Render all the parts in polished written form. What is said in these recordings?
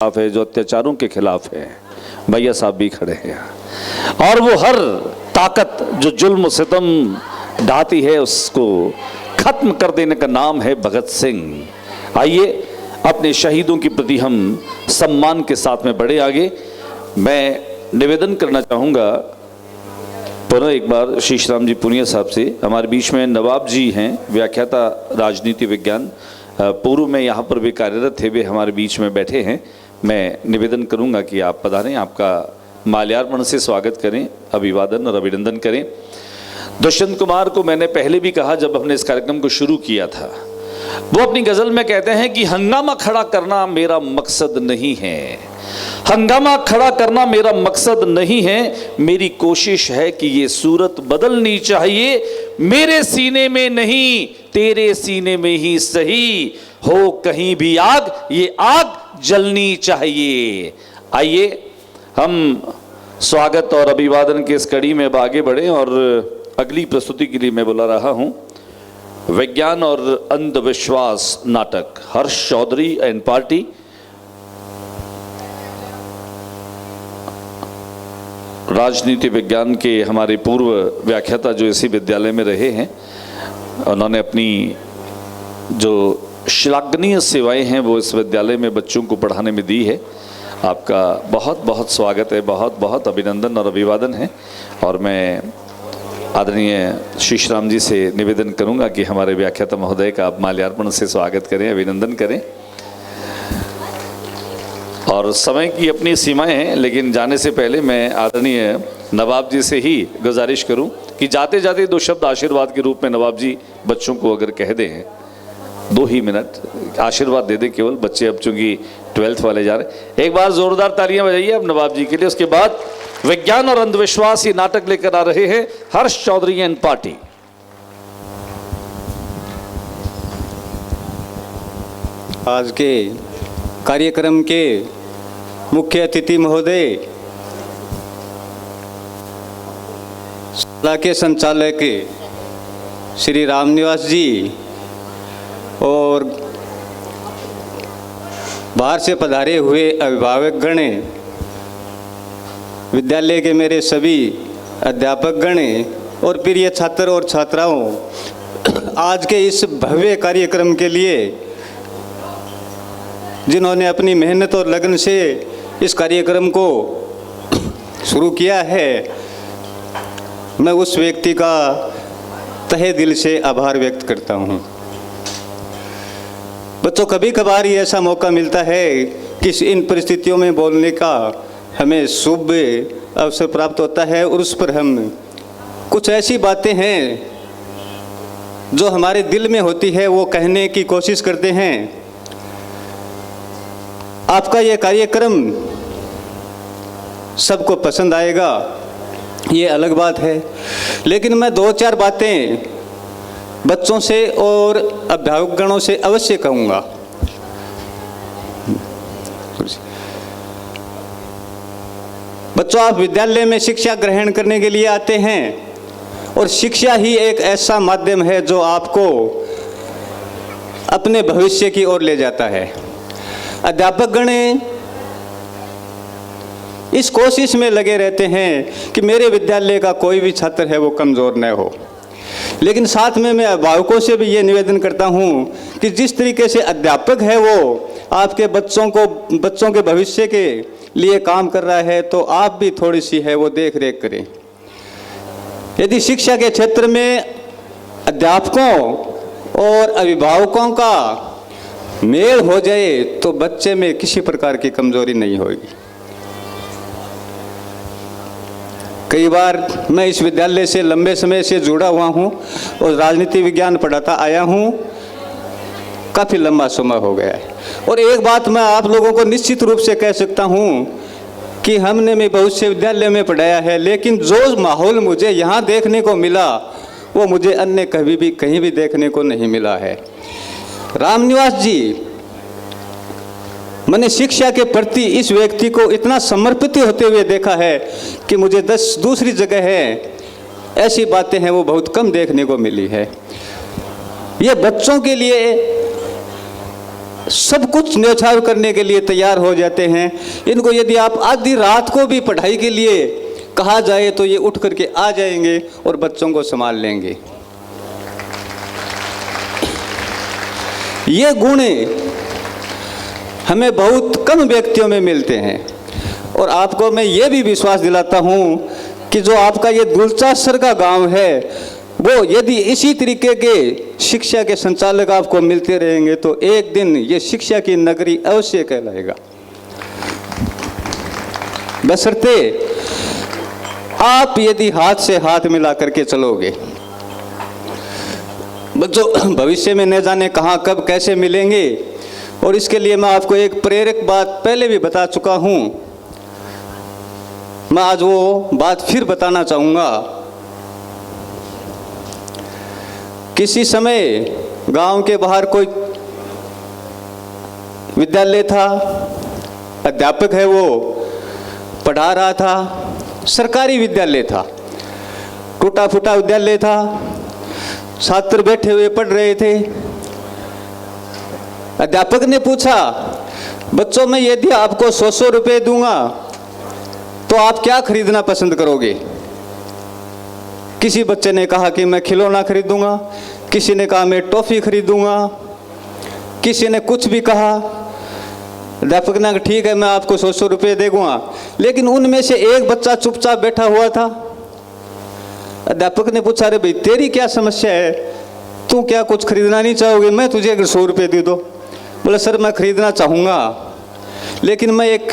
खिलाफ है, जो अत्याचारों के खिलाफ है। भैया साहब भी खड़े हैं और वो हर ताकत जो जुल्म सितम ढाती है उसको खत्म कर देने का नाम है भगत सिंह। आइए अपने शहीदों के प्रति हम सम्मान के साथ में बढ़े आगे। मैं निवेदन करना चाहूँगा पुनः एक बार शीशराम जी पुनिया साहब से। हमारे बीच में नवाब जी हैं, व्याख्याता राजनीति विज्ञान, पूर्व में यहाँ पर भी कार्यरत थे, वे हमारे बीच में बैठे हैं। मैं निवेदन करूँगा कि आप पधारें, आपका माल्यार्पण से स्वागत करें, अभिवादन और अभिनंदन करें। दुष्यंत कुमार को मैंने पहले भी कहा जब हमने इस कार्यक्रम को शुरू किया था, वो अपनी गजल में कहते हैं कि हंगामा खड़ा करना मेरा मकसद नहीं है, हंगामा खड़ा करना मेरा मकसद नहीं है, मेरी कोशिश है कि ये सूरत बदलनी चाहिए, मेरे सीने में नहीं तेरे सीने में ही सही, हो कहीं भी आग ये आग जलनी चाहिए। आइए हम स्वागत और अभिवादन के इस कड़ी में आगे बढ़ें और अगली प्रस्तुति के लिए मैं बुला रहा हूं विज्ञान और अंधविश्वास नाटक, हर्ष चौधरी एंड पार्टी। राजनीति विज्ञान के हमारे पूर्व व्याख्याता जो इसी विद्यालय में रहे हैं, उन्होंने अपनी जो श्लाघनीय सेवाएं हैं वो इस विद्यालय में बच्चों को पढ़ाने में दी है। आपका बहुत बहुत स्वागत है, बहुत बहुत अभिनंदन और अभिवादन है। और मैं आदरणीय शीशराम जी से निवेदन करूंगा कि हमारे व्याख्याता महोदय का आप माल्यार्पण से स्वागत करें, अभिनंदन करें। और समय की अपनी सीमाएं हैं, लेकिन जाने से पहले मैं आदरणीय नवाब जी से ही गुजारिश करूं कि जाते जाते दो शब्द आशीर्वाद के रूप में नवाब जी बच्चों को अगर कह दें, 2 ही मिनट आशीर्वाद दे दें केवल। बच्चे अब चूंकि 12th वाले जा रहे, एक बार जोरदार तालियां बजाइए अब नवाब जी के लिए। उसके बाद विज्ञान और अंधविश्वास ये नाटक लेकर आ रहे हैं हर्ष चौधरी एंड पार्टी। आज के कार्यक्रम के मुख्य अतिथि महोदय, शाला के संचालक श्री रामनिवास जी और बाहर से पधारे हुए अभिभावकगण, विद्यालय के मेरे सभी अध्यापकगण और प्रिय छात्र और छात्राओं, आज के इस भव्य कार्यक्रम के लिए जिन्होंने अपनी मेहनत और लगन से इस कार्यक्रम को शुरू किया है, मैं उस व्यक्ति का तहे दिल से आभार व्यक्त करता हूँ। बच्चों, कभी कभार ही ऐसा मौका मिलता है कि इन परिस्थितियों में बोलने का हमें शुभ अवसर प्राप्त होता है और उस पर हम कुछ ऐसी बातें हैं जो हमारे दिल में होती है वो कहने की कोशिश करते हैं। आपका ये कार्यक्रम सबको पसंद आएगा ये अलग बात है, लेकिन मैं 2-4 बातें बच्चों से और अभिभावकगणों से अवश्य कहूँगा। बच्चों, आप विद्यालय में शिक्षा ग्रहण करने के लिए आते हैं और शिक्षा ही एक ऐसा माध्यम है जो आपको अपने भविष्य की ओर ले जाता है। अध्यापकगण इस कोशिश में लगे रहते हैं कि मेरे विद्यालय का कोई भी छात्र है वो कमज़ोर न हो, लेकिन साथ में मैं अभिभावकों से भी ये निवेदन करता हूँ कि जिस तरीके से अध्यापक है वो आपके बच्चों के भविष्य के लिए काम कर रहा है, तो आप भी थोड़ी सी है वो देख रेख करें। यदि शिक्षा के क्षेत्र में अध्यापकों और अभिभावकों का मेल हो जाए तो बच्चे में किसी प्रकार की कमजोरी नहीं होगी। कई बार मैं इस विद्यालय से लंबे समय से जुड़ा हुआ हूँ और राजनीति विज्ञान पढ़ाता आया हूँ, काफ़ी लंबा समय हो गया है। और एक बात मैं आप लोगों को निश्चित रूप से कह सकता हूँ कि हमने मैं बहुत से विद्यालय में पढ़ाया है, लेकिन जो माहौल मुझे यहाँ देखने को मिला वो मुझे अन्य कहीं भी देखने को नहीं मिला है। रामनिवास जी, मैंने शिक्षा के प्रति इस व्यक्ति को इतना समर्पित होते हुए देखा है कि मुझे 10 दूसरी जगह है ऐसी बातें हैं वो बहुत कम देखने को मिली है। ये बच्चों के लिए सब कुछ न्यौछावर करने के लिए तैयार हो जाते हैं। इनको यदि आप आधी रात को भी पढ़ाई के लिए कहा जाए तो ये उठ करके आ जाएंगे और बच्चों को संभाल लेंगे। ये गुण हमें बहुत कम व्यक्तियों में मिलते हैं। और आपको मैं ये भी विश्वास दिलाता हूँ कि जो आपका ये दुलचासर का गांव है, वो यदि इसी तरीके के शिक्षा के संचालक आपको मिलते रहेंगे तो एक दिन ये शिक्षा की नगरी अवश्य कहलाएगा। बशर्ते आप यदि हाथ से हाथ मिला करके चलोगे। बच्चों, भविष्य में न जाने कहाँ कब कैसे मिलेंगे, और इसके लिए मैं आपको एक प्रेरक बात पहले भी बता चुका हूँ। मैं आज वो बात फिर बताना चाहूँगा। किसी समय गांव के बाहर कोई विद्यालय था, अध्यापक है वो पढ़ा रहा था, सरकारी विद्यालय था, टूटा फूटा विद्यालय था, छात्र बैठे हुए पढ़ रहे थे। अध्यापक ने पूछा, बच्चों मैं यदि आपको 100 रुपये दूंगा तो आप क्या खरीदना पसंद करोगे? किसी बच्चे ने कहा कि मैं खिलौना खरीदूंगा, किसी ने कहा मैं टॉफ़ी खरीदूंगा, किसी ने कुछ भी कहा। अध्यापक ने कहा ठीक है मैं आपको 100 रुपये देगा। लेकिन उनमें से एक बच्चा चुपचाप बैठा हुआ था। अध्यापक ने पूछा, अरे भाई तेरी क्या समस्या है, तू क्या कुछ खरीदना नहीं चाहोगे? मैं तुझे अगर 100 रुपये दे दो। बोला सर मैं खरीदना चाहूँगा, लेकिन मैं एक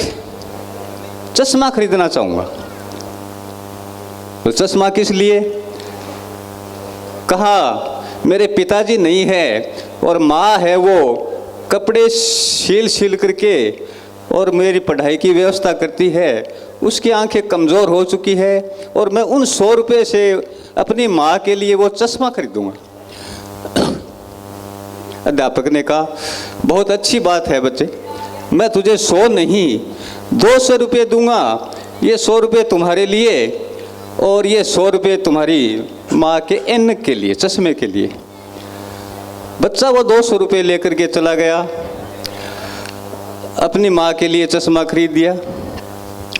चश्मा खरीदना चाहूँगा। तो चश्मा किस लिए? कहा मेरे पिताजी नहीं है और माँ है, वो कपड़े सील करके और मेरी पढ़ाई की व्यवस्था करती है। उसकी आंखें कमज़ोर हो चुकी है और मैं उन 100 रुपये से अपनी माँ के लिए वो चश्मा खरीदूंगा। अध्यापक ने कहा बहुत अच्छी बात है बच्चे, मैं तुझे 100 नहीं 200 रुपये दूंगा। ये 100 रुपये तुम्हारे लिए और ये 100 रुपये तुम्हारी माँ के ऐनक के लिए, चश्मे के लिए। बच्चा वो 200 रुपये लेकर के चला गया, अपनी माँ के लिए चश्मा खरीद दिया।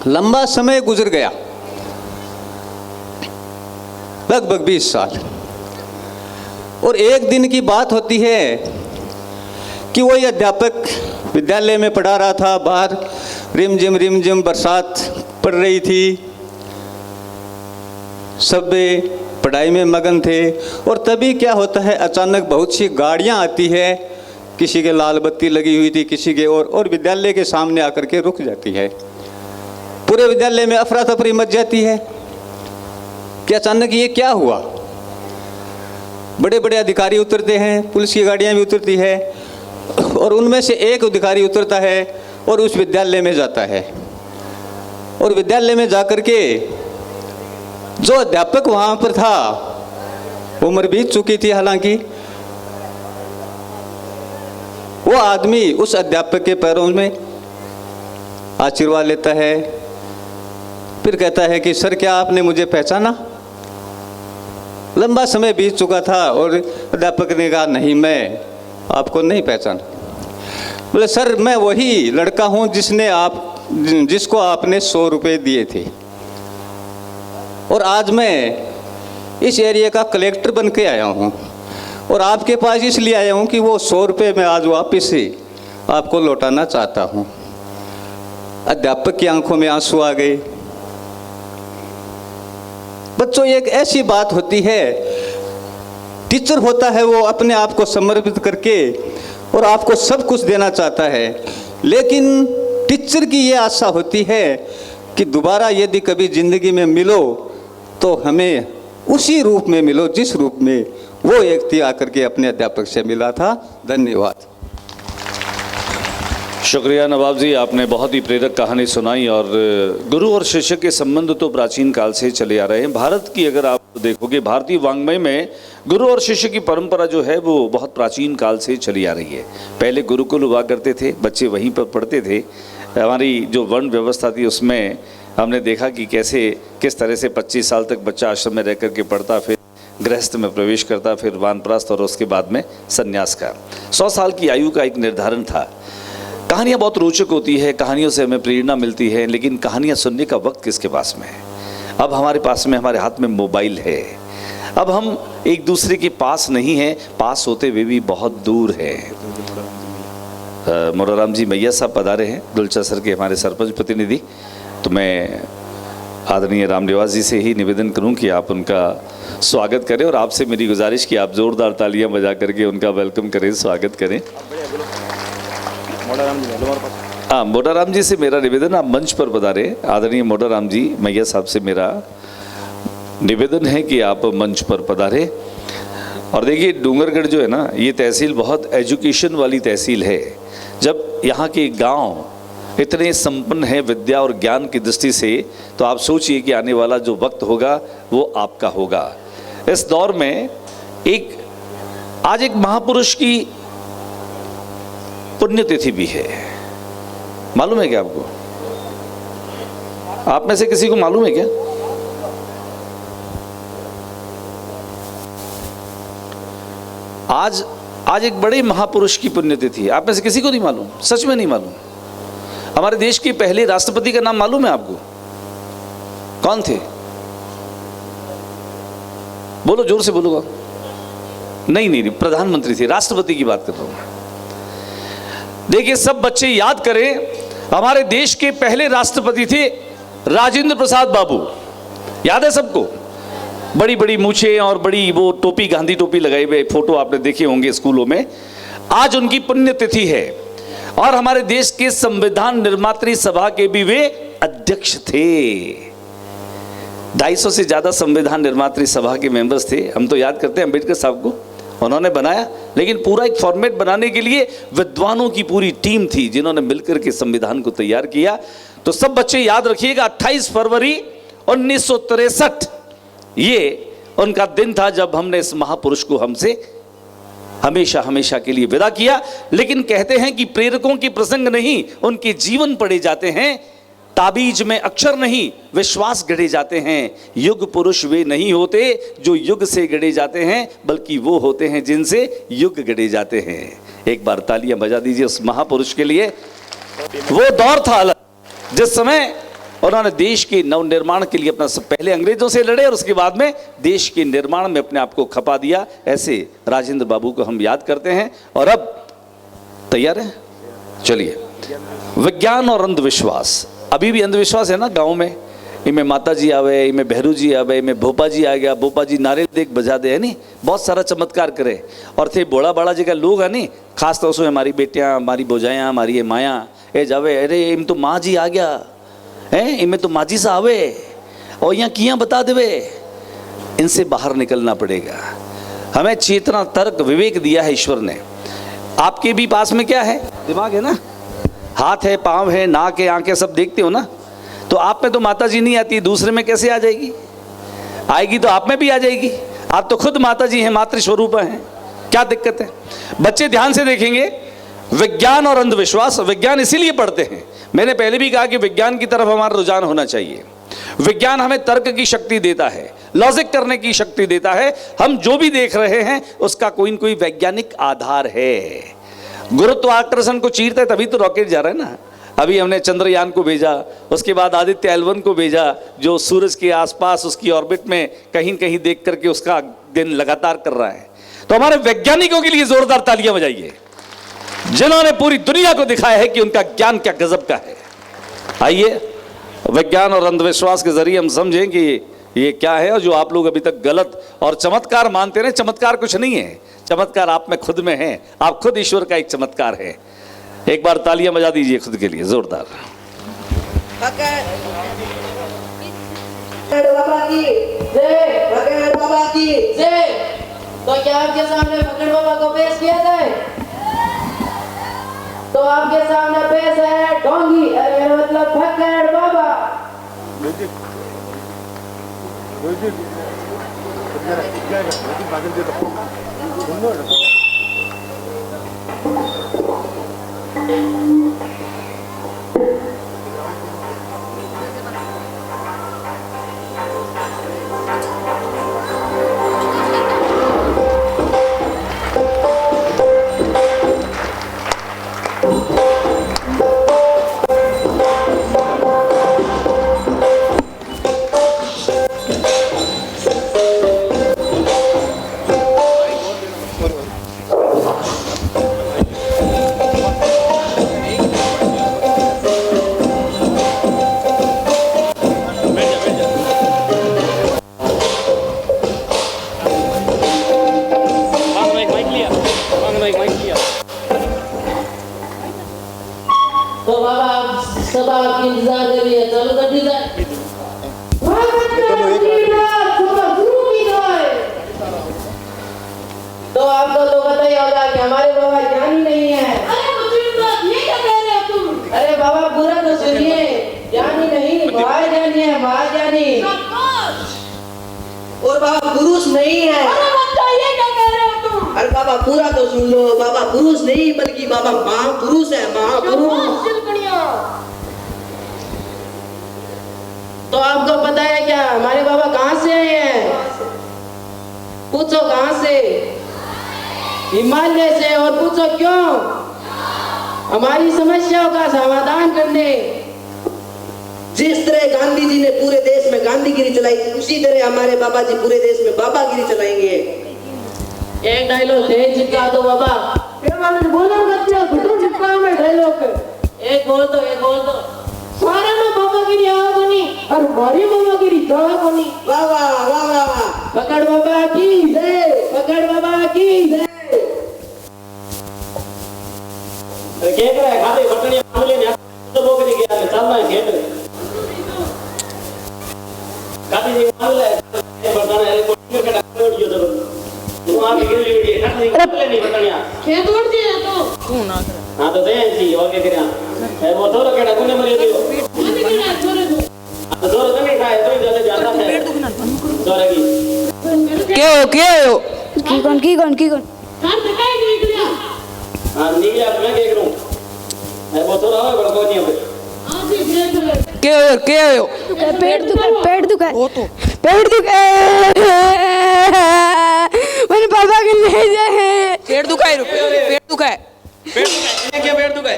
लंबा समय गुजर गया, लगभग 20 साल। और एक दिन की बात होती है कि वही अध्यापक विद्यालय में पढ़ा रहा था, बाहर रिमझिम बरसात पड़ रही थी, सब पढ़ाई में मगन थे। और तभी क्या होता है, अचानक बहुत सी गाड़ियां आती है, किसी के लाल बत्ती लगी हुई थी, किसी के और विद्यालय के सामने आकर के रुक जाती है। पूरे विद्यालय में अफरा तफरी मच जाती है कि अचानक ये क्या हुआ। बड़े बड़े अधिकारी उतरते हैं, पुलिस की गाड़ियां भी उतरती है, और उनमें से एक अधिकारी उतरता है और उस विद्यालय में जाता है। और विद्यालय में जाकर के जो अध्यापक वहाँ पर था, उम्र बीत चुकी थी हालांकि, वो आदमी उस अध्यापक के पैरों में आशीर्वाद लेता है, फिर कहता है कि सर क्या आपने मुझे पहचाना? लंबा समय बीत चुका था और अध्यापक ने कहा नहीं मैं आपको नहीं पहचाना। बोले सर मैं वही लड़का हूँ जिसको आपने 100 रुपये दिए थे, और आज मैं इस एरिया का कलेक्टर बन के आया हूँ और आपके पास इसलिए आया हूँ कि वो 100 रुपये मैं आज वापस से आपको लौटाना चाहता हूँ। अध्यापक की आंखों में आंसू आ गए। बच्चों एक ऐसी बात होती है, टीचर होता है वो अपने आप को समर्पित करके और आपको सब कुछ देना चाहता है, लेकिन टीचर की ये आशा होती है कि दोबारा यदि कभी ज़िंदगी में मिलो तो हमें उसी रूप में मिलो जिस रूप में वो व्यक्ति आकर के अपने अध्यापक से मिला था। धन्यवाद। शुक्रिया नवाब जी, आपने बहुत ही प्रेरक कहानी सुनाई। और गुरु और शिष्य के संबंध तो प्राचीन काल से चले आ रहे हैं। भारत की अगर आप देखोगे, भारतीय वाङ्मय में गुरु और शिष्य की परंपरा जो है वो बहुत प्राचीन काल से चली आ रही है। पहले गुरुकुल हुआ करते थे, बच्चे वहीं पर पढ़ते थे। हमारी जो वर्ण व्यवस्था थी उसमें हमने देखा कि किस तरह से 25 साल तक बच्चा आश्रम में रह करके पढ़ता, फिर गृहस्थ में प्रवेश करता, फिर वानप्रस्थ और उसके बाद में संन्यास का। 100 साल की आयु का एक निर्धारण था। कहानियाँ बहुत रोचक होती है, कहानियों से हमें प्रेरणा मिलती है, लेकिन कहानियाँ सुनने का वक्त किसके पास में है? अब हमारे पास में, हमारे हाथ में मोबाइल है। अब हम एक दूसरे के पास नहीं हैं, पास होते हुए भी बहुत दूर है। मोराराम जी मैया साहब पधारे हैं, दुलचासर के हमारे सरपंच प्रतिनिधि। तो मैं आदरणीय रामनिवास जी से ही निवेदन करूं कि आप उनका स्वागत करें, और आपसे मेरी गुजारिश कि आप जोरदार तालियां बजा करके उनका वेलकम करें, स्वागत करें। हाँ, मोराराम जी से मेरा निवेदन, आप मंच पर पधारें। आदरणीय मोराराम जी मैया साहब से मेरा निवेदन है कि आप मंच पर पधारें। और देखिए, डूंगरगढ़ जो है ना, ये तहसील बहुत एजुकेशन वाली तहसील है। जब यहाँ के गांव इतने संपन्न हैं विद्या और ज्ञान की दृष्टि से, तो आप सोचिए कि आने वाला जो वक्त होगा वो आपका होगा। इस दौर में आज एक महापुरुष की पुण्यतिथि भी है। मालूम है क्या आपको? आप में से किसी को मालूम है क्या? आज एक बड़े महापुरुष की पुण्यतिथि। आप में से किसी को नहीं मालूम? सच में नहीं मालूम? हमारे देश के पहले राष्ट्रपति का नाम मालूम है आपको? कौन थे? बोलो, जोर से बोलो। नहीं, प्रधानमंत्री थे। राष्ट्रपति की बात कर रहा हूं मैं। देखिए, सब बच्चे याद करें, हमारे देश के पहले राष्ट्रपति थे राजेंद्र प्रसाद बाबू। याद है सबको? बड़ी बड़ी मूछें और बड़ी वो टोपी, गांधी टोपी लगाए हुए, फोटो आपने देखे होंगे स्कूलों में। आज उनकी पुण्यतिथि है, और हमारे देश के संविधान निर्मात्री सभा के भी वे अध्यक्ष थे। 250 से ज्यादा संविधान निर्मात्री सभा के मेंबर्स थे। हम तो याद करते हैं अम्बेडकर साहब को, उन्होंने बनाया, लेकिन पूरा एक फॉर्मेट बनाने के लिए विद्वानों की पूरी टीम थी जिन्होंने मिलकर के संविधान को तैयार किया। तो सब बच्चे याद रखिएगा, 28 फरवरी 1963 ये उनका दिन था जब हमने इस महापुरुष को हमसे हमेशा हमेशा के लिए विदा किया। लेकिन कहते हैं कि प्रेरकों के प्रसंग नहीं, उनके जीवन पढ़े जाते हैं। ताबीज में अक्षर नहीं, विश्वास गढ़े जाते हैं। युग पुरुष वे नहीं होते जो युग से गढ़े जाते हैं, बल्कि वो होते हैं जिनसे युग गढ़े जाते हैं। एक बार तालियां बजा दीजिए उस महापुरुष के लिए। वो दौर था अलग, जिस समय उन्होंने देश के नवनिर्माण के लिए अपना पहले अंग्रेजों से लड़े और उसके बाद में देश के निर्माण में अपने आप को खपा दिया। ऐसे राजेंद्र बाबू को हम याद करते हैं। और अब तैयार है? चलिए, विज्ञान और अंधविश्वास। अभी भी अंधविश्वास है ना गांव में। इनमें माता जी आवे, इनमें भैरू जी आवे, इनमें भोपा जी आ गया, भोपा जी नारे देख बजा दे, है नहीं, बहुत सारा चमत्कार करे। और थे बड़ा बड़ा जगह लोग है नहीं, खास तौर से हमारी बेटियां, हमारी भौजाइयां, हमारी माया ए जावे, अरे इम तो माँ जी आ गया है, इनमें तो माँ जी सा आवे, और यहाँ किया बता देवे। इनसे बाहर निकलना पड़ेगा। हमें चेतना, तर्क, विवेक दिया है ईश्वर ने। आपके भी पास में क्या है? दिमाग है ना, हाथ है, पाँव है, नाक है, आंखें, सब देखते हो ना। तो आप में तो माता जी नहीं आती, दूसरे में कैसे आ जाएगी? आएगी तो आप में भी आ जाएगी। आप तो खुद माता जी हैं, मातृ स्वरूप हैं, क्या दिक्कत है? बच्चे ध्यान से देखेंगे, विज्ञान और अंधविश्वास। विज्ञान इसीलिए पढ़ते हैं, मैंने पहले भी कहा कि विज्ञान की तरफ हमारा रुझान होना चाहिए। विज्ञान हमें तर्क की शक्ति देता है, लॉजिक करने की शक्ति देता है। हम जो भी देख रहे हैं उसका कोई न कोई वैज्ञानिक आधार है। गुरुत्वाकर्षण को चीरता है तभी तो रॉकेट जा रहा है ना। अभी हमने चंद्रयान को भेजा, उसके बाद आदित्य L1 को भेजा, जो सूरज के आसपास उसकी ऑर्बिट में कहीं कहीं देख करके उसका दिन लगातार कर रहा है। तो हमारे वैज्ञानिकों के लिए जोरदार तालियां बजाइए, जिन्होंने पूरी दुनिया को दिखाया है कि उनका ज्ञान क्या गजब का है। आइए, विज्ञान और अंधविश्वास के जरिए हम समझें कि ये क्या है, और जो आप लोग अभी तक गलत और चमत्कार मानते रहे, चमत्कार कुछ नहीं है। चमत्कार आप में खुद में है, आप खुद ईश्वर का एक चमत्कार है। एक बार तालियां बजा दीजिए खुद के लिए जोरदार। बाबा की जय, बाबा की जय। तो क्या आपके सामने भगड़ बाबा को पेश किया जाए? तो आपके सामने पेश है ढोंगी, मतलब भगड़ बाबा। सब आपकी इंतजार कर रही है, चलो गड्डी जाए। तो आपको तो पता ही होगा कि हमारे बाबा ज्ञानी नहीं है। ये क्या कह रहे हो तुम? अरे बाबा पूरा तो सुनिए, ज्ञानी नहीं महाज्ञानी है, महाज्ञानी। और बाबा पुरुष नहीं है। अरे बच्चा ये क्या कह रहे हो तुम? अरे बाबा पूरा तो सुन लो, बाबा पुरुष नहीं बल्कि बाबा महापुरुष है, महापुरुष। तो आपको पता है क्या हमारे बाबा कहाँ से आए हैं? पूछो कहाँ से? हिमालय से। और पूछो क्यों? हमारी समस्याओं का समाधान करने। जिस तरह गांधी जी ने पूरे देश में गांधीगिरी चलाई, उसी तरह हमारे बाबा जी पूरे देश में बाबागिरी चलाएंगे। एक डायलॉग थे चिपका दो बाबा। फिर मैंने बोला बच्चा घुटू चिपका में डायलॉग। एक बोल दो, एक बोल दो। सारे में बाबागिरी आ बनी और हमारी बाबागिरी दवा बनी। वाह वाह वाह वाह। पकड़ बाबा की जय, पकड़ बाबा की जय। क्या कर रहा है? खाली बटनियां मामले ने तो लोग नहीं गया है, चलना है गेट खाली ये मामला है बताना है कोई का डाक्टर दियो तो तुम आप गिर ली है खाली मामले नहीं बटनियां खेत उड़ दिया तो क्यों ना करे? हां तो दे जी और क्या करें है वो तो केड़ा कोने मरे दियो कौन निकला छोरे तू? तो जोर तो नहीं खाए तो ज्यादा जाता है पेट दुखना जोरेगी क्या हो की कौन कान थकाई नहीं गया। हां निकला मैं क्या करूं है वो तो रहा बड़ा कोनी पे आज ही देख ले। क्या हो पेट दुखा मैंने पापा के ले जाए पेट दुखा है ये क्या पेट दुखा है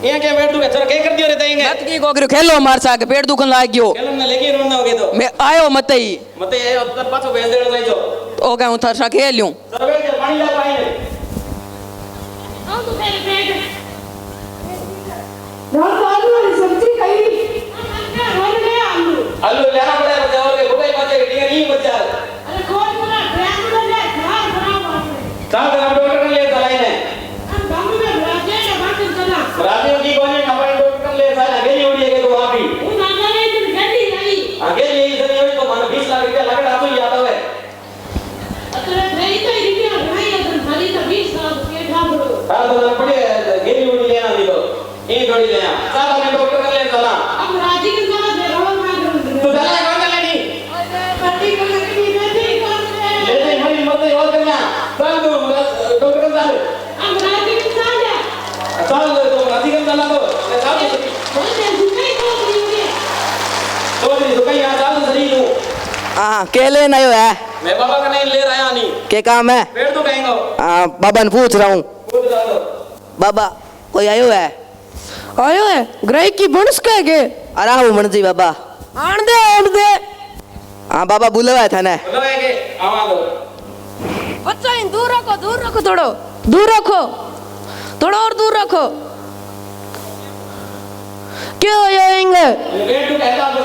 ये क्या पेट दुखा है चलो क्या कर दियो रे तइंगे मत की गोगरो खेलो मार सा के पेट दुखन लाग गयो खेलन में लेके रोना होगे तो मैं आयो मत ही मते ये उतर पाछो भेज देना चाहिए ओ क्या उधर सा खेल लूं चलो बैठ जा पानी ला पानी आओ तो तेरे पेट रात आलू वाली सब्जी खाई। क्या रोल गया आलू? आलू लेना पड़ेगा बच्चा और के गुटाई पाते डिगर नहीं बच्चा अरे कौन बोला ट्रैक में जाए खराब आपने? साथ में डॉक्टर ने ले चलाई ने हम गांव में राजे ने बात चला। राजीव की कोने हमारे डॉक्टर ले चला आगे नहीं उड़ी है तो वहां भी वो ना जाने दिन गड्डी आई। आगे ले इधर नहीं तो मान 20 लाख रुपया लगा तो ही आता है अतरे नहीं तो इनकी नहीं है खाली तो 20 साल के ठाकुर। हां तो पड़े गेली उड़ी लेना नहीं तो ये थोड़ी लेना साथ में डॉक्टर ने ले चला अब राजी के साथ दे रहा मैं तो चला कौन चला नहीं अरे बड्डी को लगी नहीं कौन ले दे हमारी मत और करना चल तो डॉक्टर के साथ अब राजी के साथ है। चल तो राजी के चला तो साथ कौन से दुकाई को रही है? तो नहीं तो कहीं आ चल सही हूं हां के लेना आयो है मैं बाबा का नहीं ले रहा नहीं के काम है पेड़ तो कहेंगे बाबा ने पूछ रहा हूं पूछ रहा तो बाबा कोई आयो है ग्राहक की बनस कह के आराम मनजी बाबा आन दे हां बाबा बुलावा था ना बोलो है कि आवा दो बच्चा इन दूर रखो थोड़ा और दूर रखो क्यों आएंगे पेड़ तो कहता तो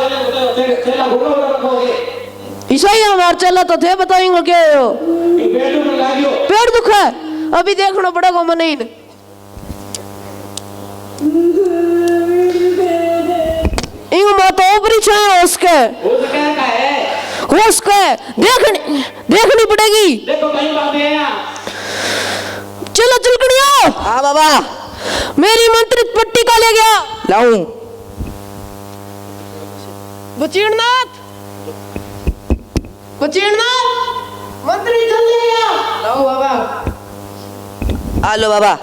चला घूमो रखोगे ईसाई हमार चला तो थे बताएंगे क्या हो पेड़ तो लगा दियो पेट दुखा है अभी देखना पड़ेगा मने इन इन माता ऊपरी छाया उसके देखनी पड़ेगी देखो कहीं बात है यहाँ चलो चल कड़ियो हाँ बाबा मेरी मंत्रित पट्टी का ले गया लाऊं बचीरनाथ मंत्री चल गया लाओ बाबा। आलो बाबा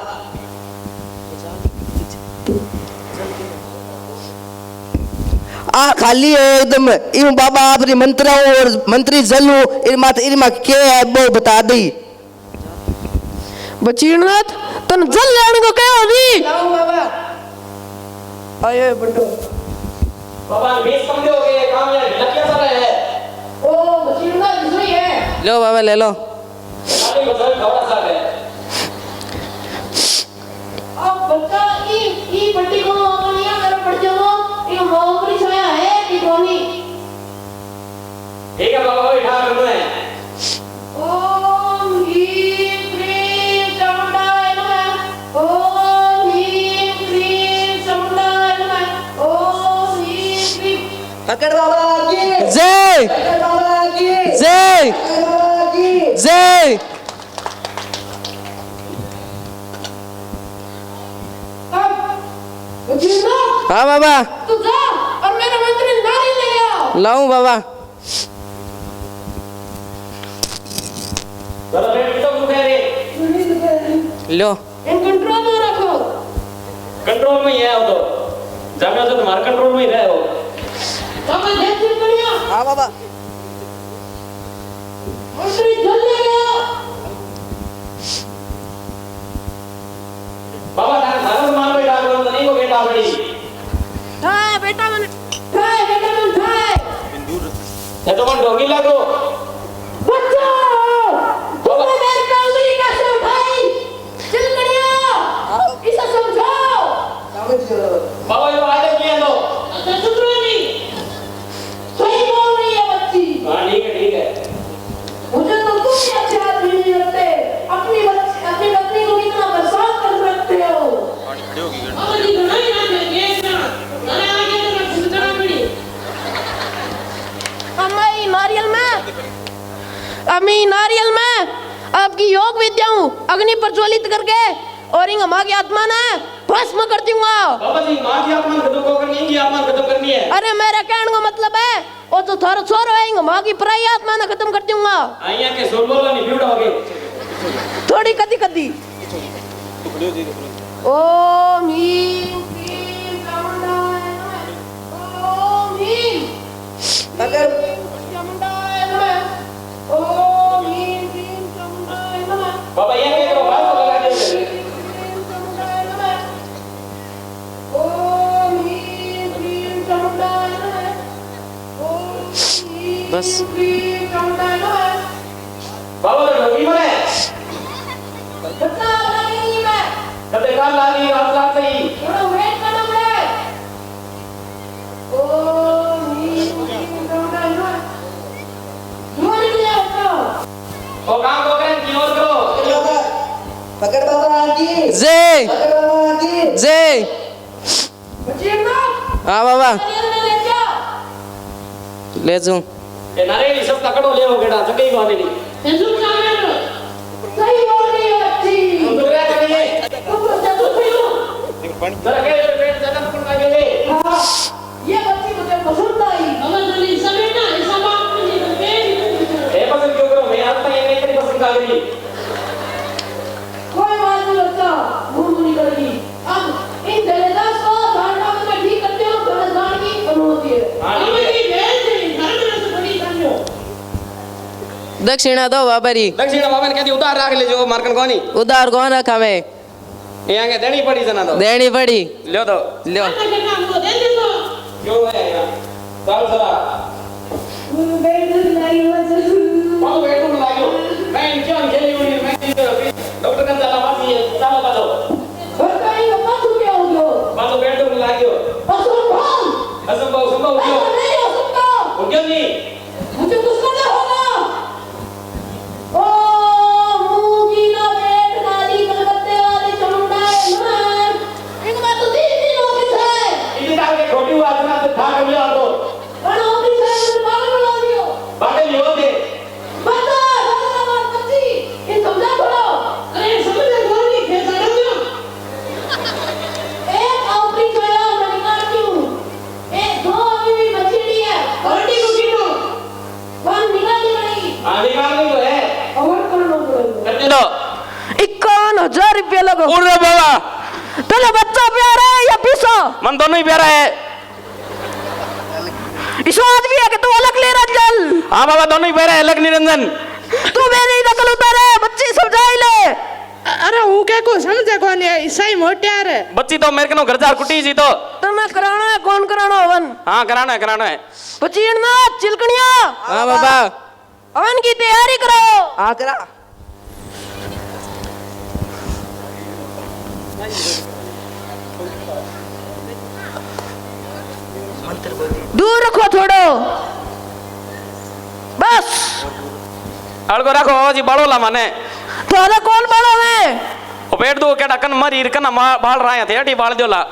आ खाली है एकदम इन बाबा आपरी मंत्राओं और मंत्री जलू इरमा के है वो बता दी बचीरनाथ तन जल लेने को कहो नहीं लाओ बाबा। आयो बंडो बाबा 20 कम हो गए काम यार ढिलकिया सा रहा है ओ बचीरना दूसरी है। लो बाबा ले लो खाली बस खबरा सा है अब बच्चा ई पट्टी को अपनिया कर पड़ जाओ। ये मोहरी छाया है कि कोनी? ठीक है बाबा बैठा करना है ओम ह्रीं क्रीं चामुंडाय नमः। ओम ह्रीं क्रीं पकड़ बाबा की जय पकड़ बाबा की जय पकड़ बाबा की जय। हाँ बाबा तू जा और मेरा मंत्री नारी ले आओ। लाऊं बाबा। जरा पेट तो दुखे रे। लो इन कंट्रोल में रखो। कंट्रोल में ही है वो तो। जामिया तो तुम्हारे कंट्रोल में ही रहे हो। बाबा देखते बढ़िया। हाँ बाबा। मंत्री जल्दी गया। बाबा तारे सारा मान पे डाल दो नहीं को बेटा बड़ी। ठाए बेटा मन ठाए। ये तो मन डोगी लागो। बच्चों तुमने मेरी कांगड़ी कैसे उठाई? चिलकड़िया इसे समझाओ। बाबा ये आगे किया दो। अच्छा सुधरो नहीं। सही बोल रही है बच्ची। हाँ ठीक है। मुझे तो तुम भी अच्छे आदमी नहीं लगते। अपनी पत्नी को कितना परेशान कर रखते हो। अब जी नहीं ना देखना। अरे आगे तो सुधरा पड़ी। अम्मी नारियल में आपकी योग विद्याओं अग्नि प्रज्वलित करके और इन माँ की आत्मा ने भस्म कर दूंगा। बाबा जी माँ की आत्मा खत्म को करनी है कि आत्मा खत्म करनी है? अरे मेरा कहने का मतलब है वो तो थारो छोरो है इन माँ की पराई आत्मा ने खत्म कर दूंगा। आइया के सोल बोला नहीं फ्यूड हो गए। थोड़ी कदी कदी। ओम ह्रीं क्लीं चामुंडाय नमः। ओम ह्रीं पकड़ चामुंडाय नमः। ओम ह्रीं क्लीं चामुंडाय नमः। बाबा ये के करो बात तो लगा दे। चामुंडाय नमः। ओम ह्रीं क्लीं चामुंडाय नमः। ओम ह्रीं बस। क्लीं चामुंडाय नमः। बाबा तो डोगी मरे। कितना लगेगी मैं? कते काल लाली रात रात सही। थोड़ा वेट करना पड़े। ओम ह्रीं क्लीं चामुंडाय नमः। जोर दिया तो। वो काम को करें की और करो। पकड़ बाबा की जय पकड़ बाबा की जय। बच्चे ना हाँ बाबा ले जा। ले जाऊं। ये नारेली सब तकड़ो ले हो गेड़ा तो कई बात नहीं। ये सुन सामने सही बोल रही है बच्ची। तुम तो क्या करिए? तुम तो जब पियो। जरा के पेट ज्यादा पकड़ के ले। हाँ ये बच्ची मुझे पसंद आई। अगर जल्दी समेटना ऐसा बात नहीं करते। ए पसंद क्यों करो? मैं आता ये नहीं तेरी पसंद का गई। कोई बात नहीं बच्चा मुंह नहीं करेगी। अब इन दलेदास को धारणा में ठीक करते हो दलेदार की अनुमति है। हाँ, ठीक है। दक्षिणा दो बाबरी। दक्षिणा बाबा ने कहती उधार रख ले जो मार्कन कोनी। उधार कौन रखा वे? यहाँ के देनी पड़ी जना दो। देनी पड़ी। लो दो। लो क्यों है यार? चल चला। बाबू बेडरूम लायो। मैं इनके खेली हुई मैं डॉक्टर का चला बात ये चला बातो। बताइए मत क्या हो गया? बाबू बेडरूम लायो। असंभव। असंभव संभव ऐसा क्यों? नहीं हो सकता। क्यों नहीं? मुझे कुछ करना होगा। ओ मूंगीला पेट काली कलकत्ते वाली चामुंडाय नमः। एक बात तो 3 दिन ऑफिस है। इतनी तार के छोटी हुआ इतना तो था कर लिया तो। बड़ा ऑफिस है मुझे बाहर बुला दियो। बातें लियो दे। बता बता बात बच्ची ये समझा थोड़ा। अरे समझ कौन नहीं खेल रहा हूं। एक ऑफिस है मैं निकालती हूं। एक दो अभी भी बची नहीं है। घंटी को गिनो। वन निकालनी पड़ेगी। हाँ निकालनी तो है। और करना पड़ेगा। कर लो। 51,000 रुपया लगो। उड़ रे बाबा। तेरा बच्चा प्यारा है या पीसा? मन दोनों ही प्यारा है। विश्वास भी है कि तू अलग ले रंजन। हाँ बाबा दोनों ही प्यारा है अलग निरंजन। तू मेरी नकल उतारे बच्ची समझाई ले। अरे वो क्या को समझे कौन है ईसाई मोटियार है। बच्ची तो मेरे को घर जा कुटी जी तो। तने कराना है कौन कराना हवन? हाँ कराना है। बच्ची ना चिलकनिया। हाँ बाबा। हवन की तैयारी करो। हाँ करा। दूर रखो थोड़ो बस। अड़को रखो जी बड़ो ला माने। थोड़ा कौन बड़ा है? ओ पेट दो केड़ा कन मरी कन बाल रहा है थे बाल दो ला।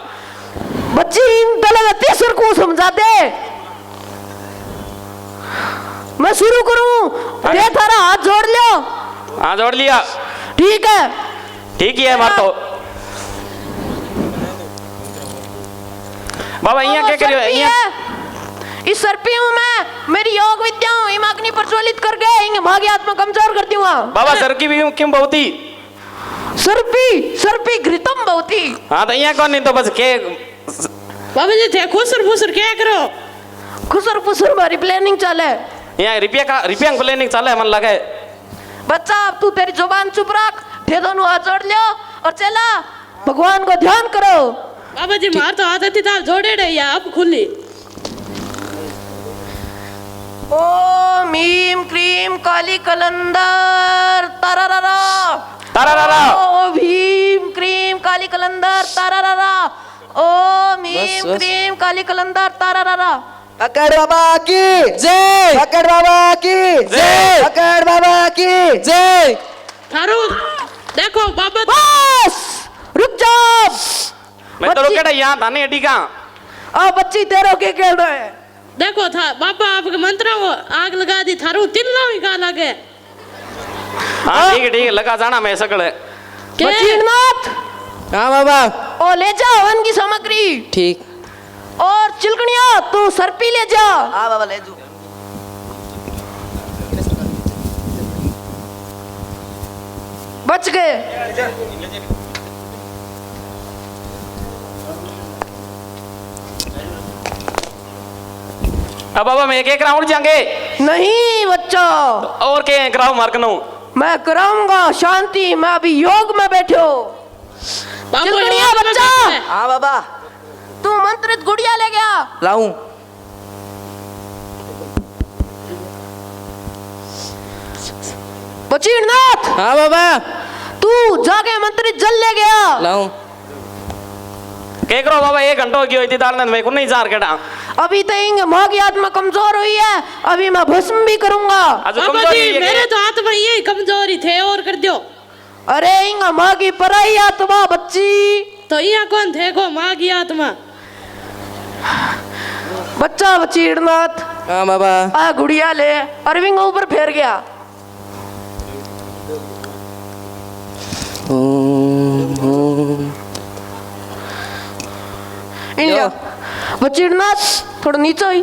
बच्ची इन तले तीसर को समझा दे। मैं शुरू करूं? रे थारा हाथ जोड़ लो। हाँ जोड़ लिया। ठीक है, ठीक ही है हमारा तो। बाबा यहाँ क्या करियो? यहाँ इस सर्पी हूँ मैं, मेरी योग विद्या हूँ, इम अग्नि प्रज्वलित करके इंगे भागी आत्मा कमजोर कर दूंगा। बाबा सर की भी क्यों बहुती? सर्पी घृतम बहुती। हाँ तो यहाँ कौन नहीं तो बस के बाबा जी थे खुसर फुसर क्या करो? खुसर फुसर हमारी प्लानिंग चले। यहाँ रुपया प्लानिंग चले मन लगे। बच्चा अब तू तेरी जुबान चुप रख, थे दोनों हाथ जोड़ लो और चला भगवान को ध्यान करो। बाबा जी मार तो आदत थी था जोड़े रही आप खुली। ओम ह्रीम क्रीम काली कलंदर तारारारा तारारारा। ओम ह्रीम क्रीम काली कलंदर तारारारा। ओम ह्रीम क्रीम काली कलंदर तारारारा। पकड़ बाबा की जय, पकड़ बाबा की जय, पकड़ बाबा की जय। थारू देखो बाबा बस रुक जाओ। मैं तो रुके यहाँ था नहीं अड्डी का। अब बच्ची तेरो के खेल रहे हैं। देखो था बाबा आपके मंत्रों को आग लगा दी। थारू तिल्ला ही कहा लगे। हाँ ठीक है लगा जाना मैं सकल। बचीनाथ। हाँ बाबा। ओ ले जा हवन की सामग्री। ठीक। और चिलकनिया तू सर्पी ले जा। हाँ बाबा ले जू। बच गए। अब बाबा मैं एक राउंड जाएंगे। नहीं बच्चा, और क्या कराओ मार्कनो? मैं कराऊंगा शांति। मैं अभी योग में बैठो। चिलकनिया बच्चा। हाँ बाबा। तू मंत्रित गुड़िया ले गया। लाऊं। बचीनाथ। हाँ बाबा। तू जाके मंत्रित जल ले गया। लाऊं। क्या करो बाबा? 1 घंटा की हुई थी डालने में को नहीं जार केटा। अभी तो इंग माँ की आत्मा कमजोर हुई है, अभी मैं भस्म भी करूंगा। बाबा जी मेरे तो हाथ में ये कमजोरी थे और कर दो। अरे इंग माँ की पराई आत्मा बच्ची। तो यहाँ कौन थे को माँ की आत्मा? बच्चा बचीनाथ। हाँ बाबा। आ गुड़िया ले। अरविंद ऊपर फेर गया। बचीनाथ थोड़ा नीचे ही।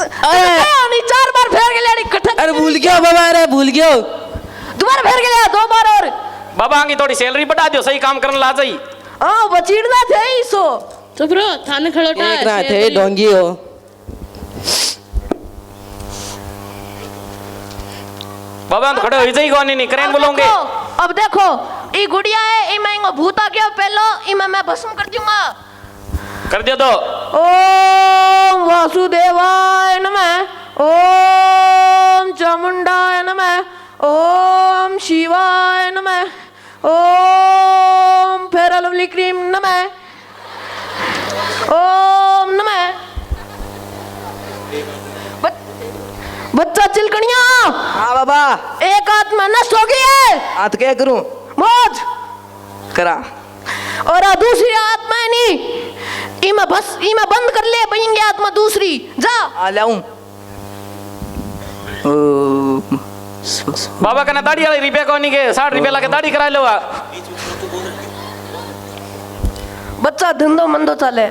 नहीं 4 बार फेर के लिए। अरे भूल गया बाबा, अरे भूल गया। दोबारा फेर के लिए 2 बार और। बाबा आगे थोड़ी सैलरी बढ़ा दियो, सही काम करने ला जाई। हाँ बचीनाथ है ही सो। चुप रहो थाने खड़ोटा एक ना थे ढोंगी हो। बाबा हम खड़े हो जाई कौन नहीं करें बोलोगे। अब देखो ये गुड़िया है, ये मैं भूता क्या पहलो इमे मैं भस्म कर दूंगा। कर दियो तो। ओम वासुदेवाय नमः, ओम चामुंडाय नमः, ओम शिवाय नमः, ओम फेयर लवली क्रीम नमः, ओम नमः। बच्चा चिलकनिया। हाँ बाबा। एक आत्मा नष्ट हो गई है। हाथ क्या करूं? मौज करा। और दूसरी आत्मा है नहीं, इमा बंद कर ले बनेंगे आत्मा दूसरी। जा आ लाऊं। बाबा कहना दाढ़ी वाली रुपया को नहीं के 60 रुपया लगे दाढ़ी करा लो। बच्चा धंधो मंदो चले।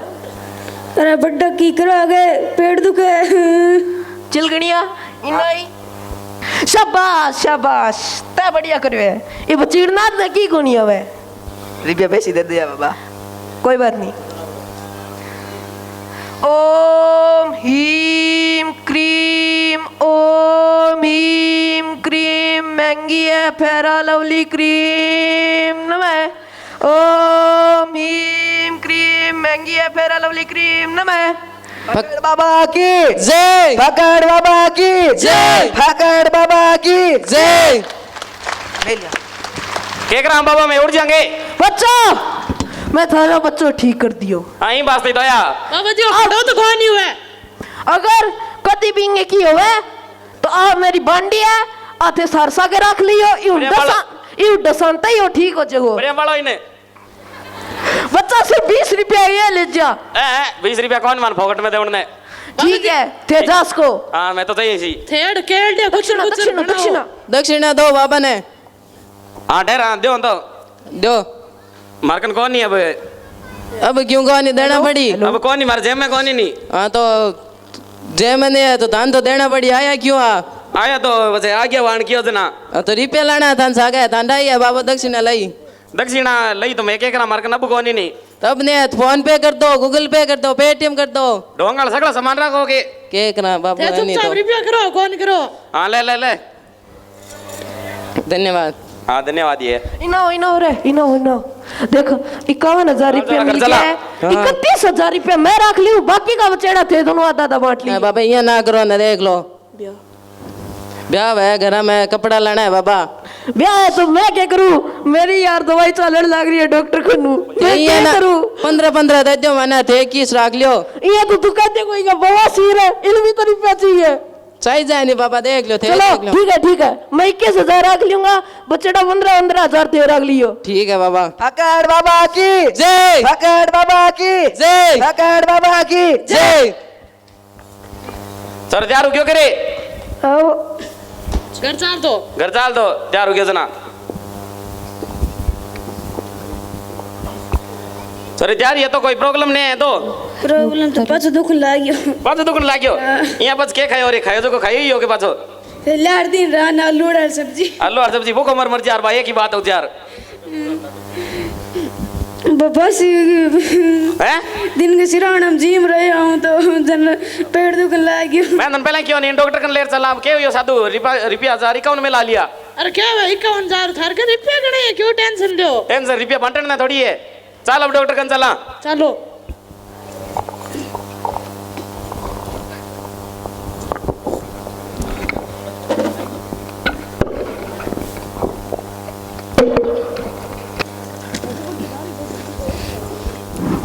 अरे बड्डा की करो आगे पेट दुखे। चिलगणिया इनाई। शाबाश शाबाश ता बढ़िया करियो है। ये बचीड़नाथ ने की कोनी हवे। रुपया पैसे दे दिया बाबा। कोई बात नहीं। ओम ह्रीम क्रीम, ओम ह्रीम क्रीम महंगी है फेरा लवली क्रीम नमः। ओम ह्रीम क्रीम महंगी है फेरा लवली क्रीम नमः। फकड़ बाबा की जय, फकड़ बाबा की जय, फकड़ बाबा की जय। ले लिया। क्या करा बाबा मैं उड़ जाएंगे। बच्चा मैं थारा बच्चों ठीक कर दियो। आई बात नहीं दोया। बाबा जी खड़ो तो कौन नहीं हुआ। अगर कति बिंगे की होवे तो आ मेरी बांडी है आते सरसा के रख लियो। यू डसंता ही हो ठीक हो जगो। बढ़िया वाला इने। बच्चा सिर्फ 20 रुपया ये ले जा। 20 रुपया कौन मान फोकट में दे उड़ने। ठीक है तेजास को हाँ मैं तो चाहिए सी थेड़ केड़ दे कुछ दक्षिणा दक्षिणा दक्षिणा दो बाबा ने हाँ ठहरा दो तो दो मार्कन कौन नहीं अब क्यों को नहीं देना पड़ी अब कौन नहीं मार जेब में कौन नहीं हाँ तो जय मैंने है तो धान तो देना पड़ी आया क्यों आया तो वैसे आ गया वाण किया जना तो रिपे लाना थान सागा थान लाई है बाबा दक्षिणा लाई दक्षिणा लई तो मैं क्या करा मार्कन अब कौन नहीं तब ने फोन पे कर दो गूगल पे कर दो पेटीएम कर दो ढोंगल सगला सामान रखोगे के करा बाबा ते नहीं चुपचाप तो रिपेयर करो कौन करो हाँ ले ले ले धन्यवाद हाँ धन्यवाद ये इनो रे इनो देखो 51,000 रुपया मिल गया है 31,000 रुपया मैं रख ली हूँ बाकी का बचेड़ा थे दोनों आधा बांट ली बाबा ये ना करो ना देख लो ब्याह है घर में कपड़ा लाना है बाबा ब्याह है तो मैं क्या करूँ मेरी यार दवाई चलन लग रही है डॉक्टर को मैं ये क्या ना करूँ 15 दे दो मैंने थे किस रख लियो ये तो तू कहते कोई का बवासीर है इनमें तो रुपया चाहिए चाहिए जाए नहीं बाबा देख लो थे चलो देख लो ठीक है मैं 21,000 रख लूंगा बचड़ा 15,000 थे रख लियो ठीक है बाबा अकड़ बाबा की जय अकड़ बाबा की जय अकड़ बाबा की जय सर जा क्यों करे आओ घर चार दो घर चाल दो जा रुके जना सर यार ये तो कोई प्रॉब्लम नहीं है तो प्रॉब्लम तो पाछो दुख लाग्यो पाछो दुख लाग्यो यहाँ पास के खायो रे खायो जो खायो ही हो के पाछो लाड़ दिन राना लोड़ा सब्जी आलू और सब्जी भूखो मर यार भाई एक ही बात हो यार बस हैं दिन के सिरान हम जिम रहे हूँ तो जन पेट दुखन लाग्यो मैं दिन पहले क्यों नहीं डॉक्टर कन लेर चला के यो साधु रुपया 51 में ला लिया अरे क्या है 51,000 थार के रिपेयर करने है क्यों टेंशन लो टेंशन रुपया बंटन ना थोड़ी है चल अब डॉक्टर कन चला चलो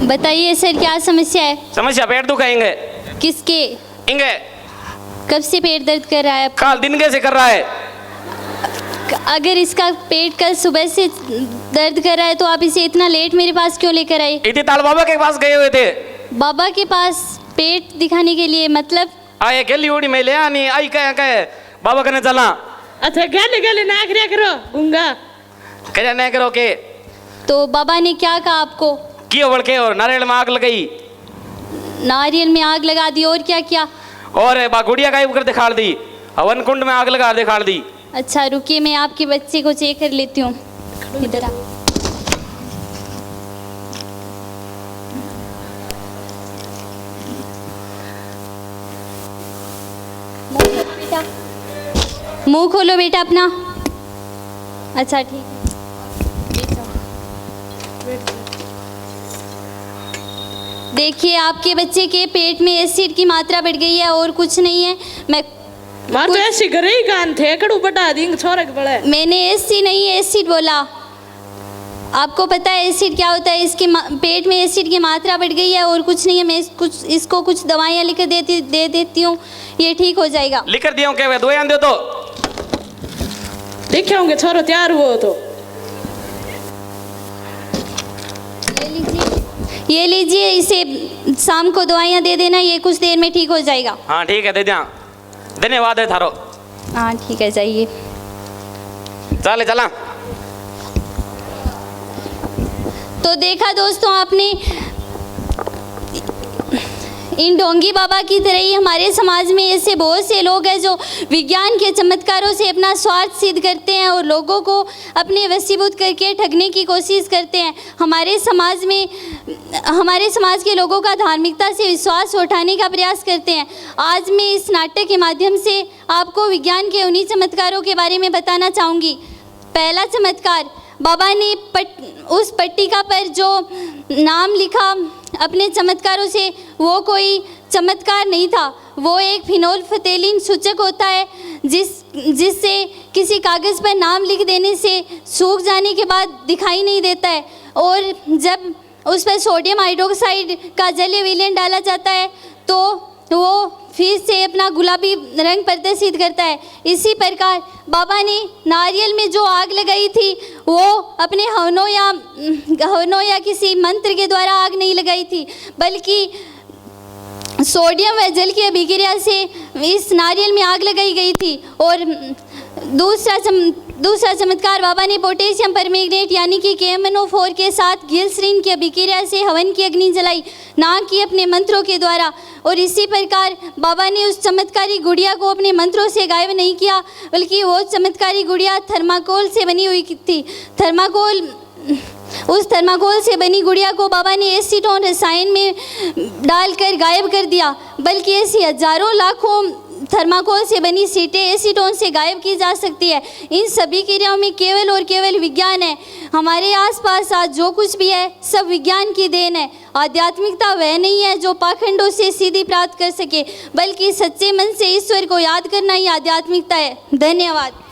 बताइए सर क्या समस्या है समस्या पेट दुखाएंगे किसके इंगे कब से पेट दर्द कर रहा है काल दिन कैसे कर रहा है अगर इसका पेट कल सुबह से दर्द कर रहा है तो आप इसे इतना लेट मेरे पास क्यों लेकर आए इतनी ताल बाबा के पास गए हुए थे बाबा के पास पेट दिखाने के लिए मतलब आए गेली उड़ी में ले आनी आई कहे बाबा कने चला अच्छा गले गले ना करिया करो गुंगा कहे नहीं करो के तो बाबा ने क्या कहा आपको कियो बढ़ के और नारियल में आग लगाई नारियल में आग लगा दी और क्या किया और गुड़िया गायब कर दिखाड़ दी हवन कुंड में आग लगा दिखाड़ दी अच्छा रुकिए मैं आपके बच्चे को चेक कर लेती हूँ इधर आ मुंह खोलो बेटा अपना अच्छा ठीक है देखिए आपके बच्चे के पेट में एसिड की मात्रा बढ़ गई है और कुछ नहीं है मैं मार तो ऐसी करे ही कान थे कड़ू बटा दी छोरे के बड़े मैंने एसिड नहीं एसिड बोला आपको पता है एसिड क्या होता है इसके पेट में एसिड की मात्रा बढ़ गई है और कुछ नहीं है मैं इसको कुछ दवाइयाँ लिख दे देती हूँ ये ठीक हो जाएगा लिख कर दिया हूँ क्या दवाइयाँ दे तो देखे होंगे छोरो तैयार हुआ तो ये लीजिए इसे शाम को दवाइयाँ दे देना ये कुछ देर में ठीक हो जाएगा हाँ ठीक है दे दिया धन्यवाद है थारो हाँ ठीक है जाइए चले चला तो देखा दोस्तों आपने इन ढोंगी बाबा की तरह ही हमारे समाज में ऐसे बहुत से लोग हैं जो विज्ञान के चमत्कारों से अपना स्वार्थ सिद्ध करते हैं और लोगों को अपने वशीभूत करके ठगने की कोशिश करते हैं हमारे समाज के लोगों का धार्मिकता से विश्वास उठाने का प्रयास करते हैं आज मैं इस नाटक के माध्यम से आपको विज्ञान के उन्हीं चमत्कारों के बारे में बताना चाहूँगी पहला चमत्कार बाबा ने उस पट्टिका पर जो नाम लिखा अपने चमत्कारों से वो कोई चमत्कार नहीं था वो एक फिनोल फतेलिन सूचक होता है जिससे किसी कागज़ पर नाम लिख देने से सूख जाने के बाद दिखाई नहीं देता है और जब उस पर सोडियम हाइड्रोक्साइड का जलीय विलयन डाला जाता है तो वो फिर से अपना गुलाबी रंग प्रदर्शित करता है इसी प्रकार बाबा ने नारियल में जो आग लगाई थी वो अपने हवनों या किसी मंत्र के द्वारा आग नहीं लगाई थी बल्कि सोडियम व जल की अभिक्रिया से इस नारियल में आग लगाई गई थी। और दूसरा चमत्कार, बाबा ने पोटेशियम परमैंगनेट यानी कि KMnO4 के साथ ग्लिसरीन की अभिक्रिया से हवन की अग्नि जलाई, ना कि अपने मंत्रों के द्वारा। और इसी प्रकार बाबा ने उस चमत्कारी गुड़िया को अपने मंत्रों से गायब नहीं किया, बल्कि वो चमत्कारी गुड़िया थर्माकोल से बनी हुई थी। उस थर्माकोल से बनी गुड़िया को बाबा ने एसीटोन रसायन में डालकर गायब कर दिया। बल्कि ऐसी हजारों लाखों थर्माकोल से बनी सीटें एसीटोन से गायब की जा सकती है। इन सभी क्रियाओं में केवल और केवल विज्ञान है। हमारे आसपास आज जो कुछ भी है सब विज्ञान की देन है। आध्यात्मिकता वह नहीं है जो पाखंडों से सीधी प्राप्त कर सके, बल्कि सच्चे मन से ईश्वर को याद करना ही आध्यात्मिकता है। धन्यवाद।